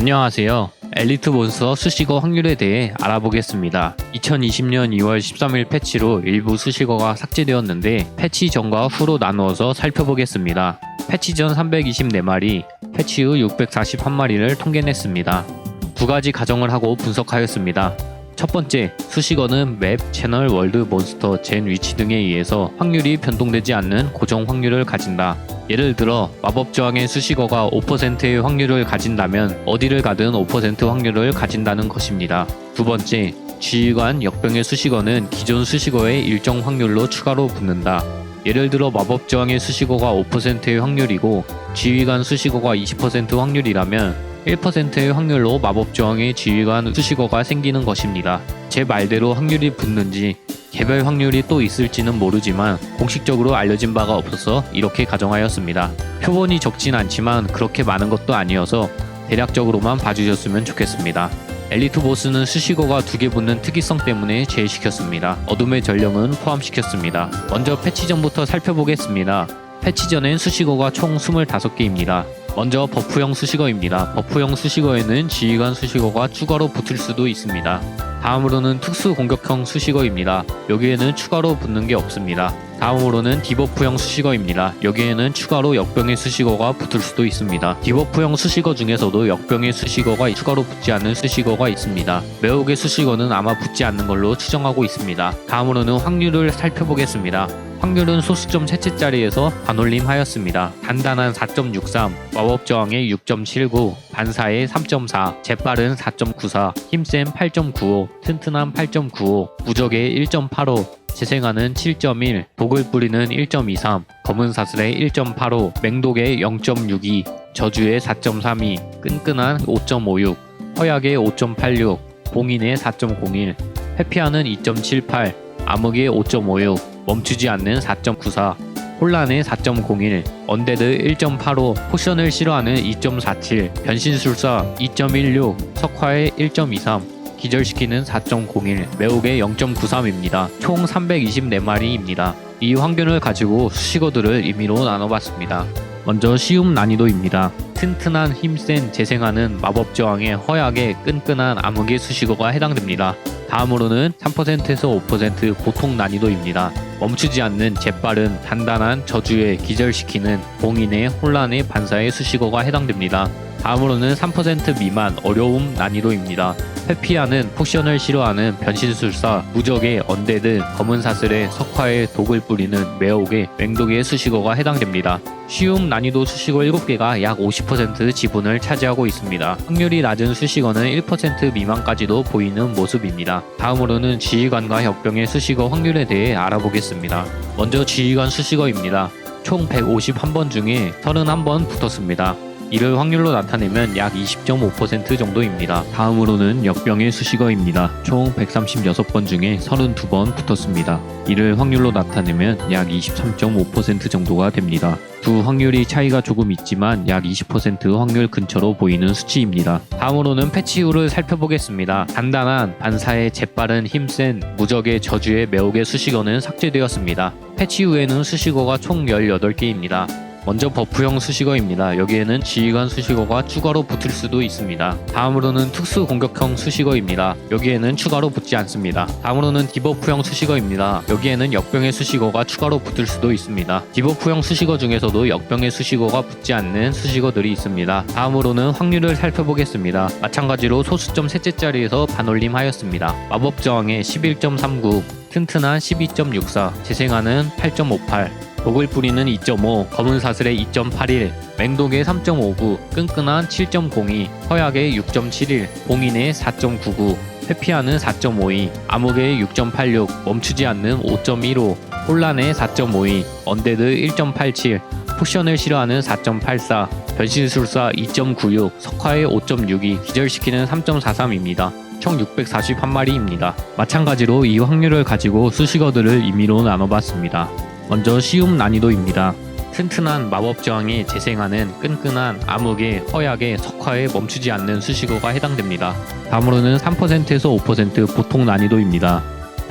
안녕하세요. 엘리트 몬스터 수식어 확률에 대해 알아보겠습니다. 2020년 2월 13일 패치로 일부 수식어가 삭제되었는데 패치 전과 후로 나누어서 살펴보겠습니다. 패치 전 324마리, 패치 후 641마리를 통계냈습니다. 두 가지 가정을 하고 분석하였습니다. 첫 번째, 수식어는 맵, 채널, 월드, 몬스터, 젠 위치 등에 의해서 확률이 변동되지 않는 고정 확률을 가진다. 예를 들어 마법 저항의 수식어가 5%의 확률을 가진다면 어디를 가든 5% 확률을 가진다는 것입니다. 두 번째, 지휘관, 역병의 수식어는 기존 수식어의 일정 확률로 추가로 붙는다. 예를 들어 마법 저항의 수식어가 5%의 확률이고 지휘관 수식어가 20% 확률이라면 1%의 확률로 마법 저항의 지휘관 수식어가 생기는 것입니다. 제 말대로 확률이 붙는지 개별 확률이 또 있을지는 모르지만 공식적으로 알려진 바가 없어서 이렇게 가정하였습니다. 표본이 적진 않지만 그렇게 많은 것도 아니어서 대략적으로만 봐주셨으면 좋겠습니다. 엘리트 보스는 수식어가 2개 붙는 특이성 때문에 제외시켰습니다. 어둠의 전령은 포함시켰습니다. 먼저 패치 전부터 살펴보겠습니다. 패치 전엔 수식어가 총 25개입니다. 먼저 버프형 수식어입니다. 버프형 수식어에는 지휘관 수식어가 추가로 붙을 수도 있습니다. 다음으로는 특수 공격형 수식어입니다. 여기에는 추가로 붙는 게 없습니다. 다음으로는 디버프형 수식어입니다. 여기에는 추가로 역병의 수식어가 붙을 수도 있습니다. 디버프형 수식어 중에서도 역병의 수식어가 추가로 붙지 않는 수식어가 있습니다. 매혹의 수식어는 아마 붙지 않는 걸로 추정하고 있습니다. 다음으로는 확률을 살펴보겠습니다. 확률은 소수점 셋째 자리에서 반올림하였습니다. 단단한 4.63, 마법 저항의 6.79, 반사의 3.4, 재빠른 4.94, 힘센 8.95, 튼튼한 8.95, 무적의 1.85, 재생하는 7.1, 독을 뿌리는 1.23, 검은 사슬의 1.85, 맹독의 0.62, 저주의 4.32, 끈끈한 5.56, 허약의 5.86, 봉인의 4.01, 회피하는 2.78, 암흑의 5.56, 멈추지 않는 4.94, 혼란의 4.01, 언데드 1.85, 포션을 싫어하는 2.47, 변신술사 2.16, 석화의 1.23, 기절시키는 4.01, 매혹의 0.93입니다. 총 324마리입니다. 이 확률을 가지고 수식어들을 임의로 나눠봤습니다. 먼저 쉬움 난이도입니다. 튼튼한 힘센 재생하는 마법 저항의 허약의 끈끈한 암흑의 수식어가 해당됩니다. 다음으로는 3%에서 5% 보통 난이도입니다. 멈추지 않는 재빠른 단단한 저주의 기절시키는 봉인의 혼란의 반사의 수식어가 해당됩니다. 다음으로는 3% 미만 어려움 난이도입니다. 회피하는 포션을 싫어하는 변신술사, 무적의 언데드, 검은 사슬의 석화의 독을 뿌리는 매혹의 맹독의 수식어가 해당됩니다. 쉬움 난이도 수식어 7개가 약 50% 지분을 차지하고 있습니다. 확률이 낮은 수식어는 1% 미만까지도 보이는 모습입니다. 다음으로는 지휘관과 역병의 수식어 확률에 대해 알아보겠습니다. 먼저 지휘관 수식어입니다. 총 151번 중에 31번 붙었습니다. 이를 확률로 나타내면 약 20.5% 정도입니다. 다음으로는 역병의 수식어입니다. 총 136번 중에 32번 붙었습니다. 이를 확률로 나타내면 약 23.5% 정도가 됩니다. 두 확률이 차이가 조금 있지만 약 20% 확률 근처로 보이는 수치입니다. 다음으로는 패치 이후를 살펴보겠습니다. 단단한 반사의 재빠른 힘센 무적의 저주의 매혹의 수식어는 삭제되었습니다. 패치 이후에는 수식어가 총 18개입니다. 먼저 버프형 수식어입니다. 여기에는 지휘관 수식어가 추가로 붙을 수도 있습니다. 다음으로는 특수 공격형 수식어입니다. 여기에는 추가로 붙지 않습니다. 다음으로는 디버프형 수식어입니다. 여기에는 역병의 수식어가 추가로 붙을 수도 있습니다. 디버프형 수식어 중에서도 역병의 수식어가 붙지 않는 수식어들이 있습니다. 다음으로는 확률을 살펴보겠습니다. 마찬가지로 소수점 셋째 자리에서 반올림하였습니다. 마법 저항의 11.39, 튼튼한 12.64, 재생하는 8.58, 독을 뿌리는 2.5, 검은 사슬의 2.81, 맹독의 3.59, 끈끈한 7.02, 허약의 6.71, 봉인의 4.99, 회피하는 4.52, 암흑의 6.86, 멈추지 않는 5.15, 혼란의 4.52, 언데드 1.87, 포션을 싫어하는 4.84, 변신술사 2.96, 석화의 5.62, 기절시키는 3.43입니다. 총 641마리입니다. 마찬가지로 이 확률을 가지고 수식어들을 임의로 나눠봤습니다. 먼저 쉬움 난이도입니다. 튼튼한 마법 저항에 재생하는 끈끈한 암흑의 허약의 석화에 멈추지 않는 수식어가 해당됩니다. 다음으로는 3%에서 5% 보통 난이도입니다.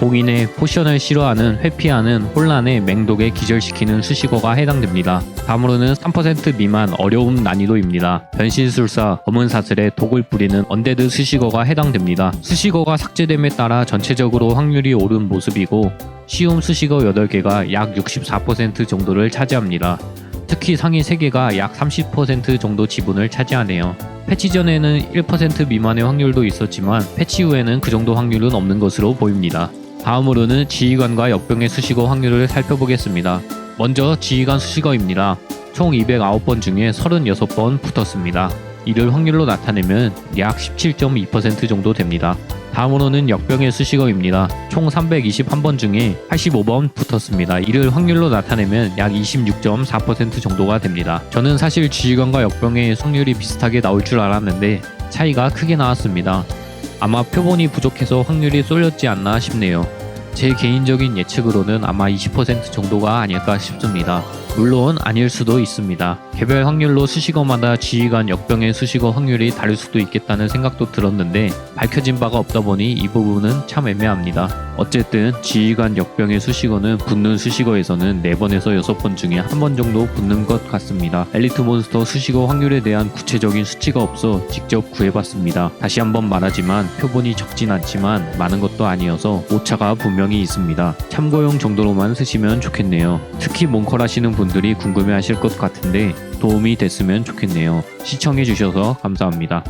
봉인에 포션을 싫어하는 회피하는 혼란의 맹독에 기절시키는 수식어가 해당됩니다. 다음으로는 3% 미만 어려움 난이도입니다. 변신술사 검은 사슬에 독을 뿌리는 언데드 수식어가 해당됩니다. 수식어가 삭제됨에 따라 전체적으로 확률이 오른 모습이고 쉬움 수식어 8개가 약 64% 정도를 차지합니다. 특히 상위 3개가 약 30% 정도 지분을 차지하네요. 패치 전에는 1% 미만의 확률도 있었지만 패치 후에는 그 정도 확률은 없는 것으로 보입니다. 다음으로는 지휘관과 역병의 수식어 확률을 살펴보겠습니다. 먼저 지휘관 수식어입니다. 총 209번 중에 36번 붙었습니다. 이를 확률로 나타내면 약 17.2% 정도 됩니다. 다음으로는 역병의 수식어입니다. 총 321번 중에 85번 붙었습니다. 이를 확률로 나타내면 약 26.4% 정도가 됩니다. 저는 사실 지휘관과 역병의 확률이 비슷하게 나올 줄 알았는데 차이가 크게 나왔습니다. 아마 표본이 부족해서 확률이 쏠렸지 않나 싶네요. 제 개인적인 예측으로는 아마 20% 정도가 아닐까 싶습니다. 물론 아닐 수도 있습니다. 개별 확률로 수식어마다 지휘관 역병의 수식어 확률이 다를 수도 있겠다는 생각도 들었는데 밝혀진 바가 없다 보니 이 부분은 참 애매합니다. 어쨌든 지휘관 역병의 수식어는 붙는 수식어에서는 4번에서 6번 중에 1번 정도 붙는 것 같습니다. 엘리트 몬스터 수식어 확률에 대한 구체적인 수치가 없어 직접 구해봤습니다. 다시 한번 말하지만 표본이 적진 않지만 많은 것도 아니어서 오차가 분명히 있습니다. 참고용 정도로만 쓰시면 좋겠네요. 특히 몽컬 하시는 분들이 궁금해 하실 것 같은데 도움이 됐으면 좋겠네요. 시청해주셔서 감사합니다.